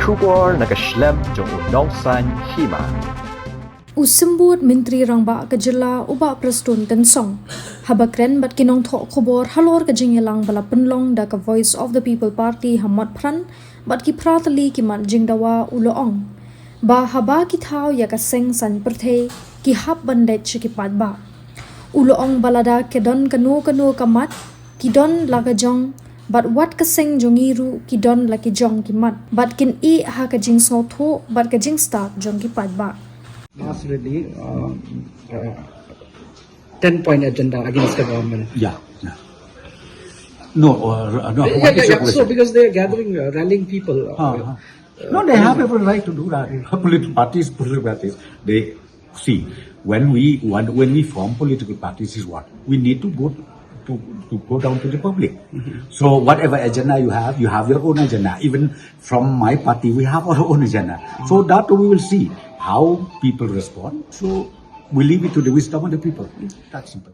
Shubor nakaslem jong unong Sain Hima. Usembut Menteri Rangba Kejela Uba Prestone kan Seng. Haba kren bat kinong Thaw khobor halor ka jingyelang bala penlong da ka Voice of the People Party hamat pran bat ki pratali ki mat jingdawa uloong. Ba haba ki Thaw Ïaka Seng san Pyrthei ki hab bandet ki Paidbah. Uloong balada kedon kanu kamat ki don laga jong bat wat ka Seng jongiru ki don laki jong ki mat bat kin I ha ka jing so tho bat ka jing start jong ki Paidbah. Last really 10-point agenda against the government. Yeah. No. What is your So question? because they are gathering, rallying people. No, they have every right to do that. Political parties, they see when we form political parties is what we need to go down to the public. So whatever agenda you have your own agenda. Even from my party, we have our own agenda. So that we will see how people respond. So we leave it to the wisdom of the people. That's simple.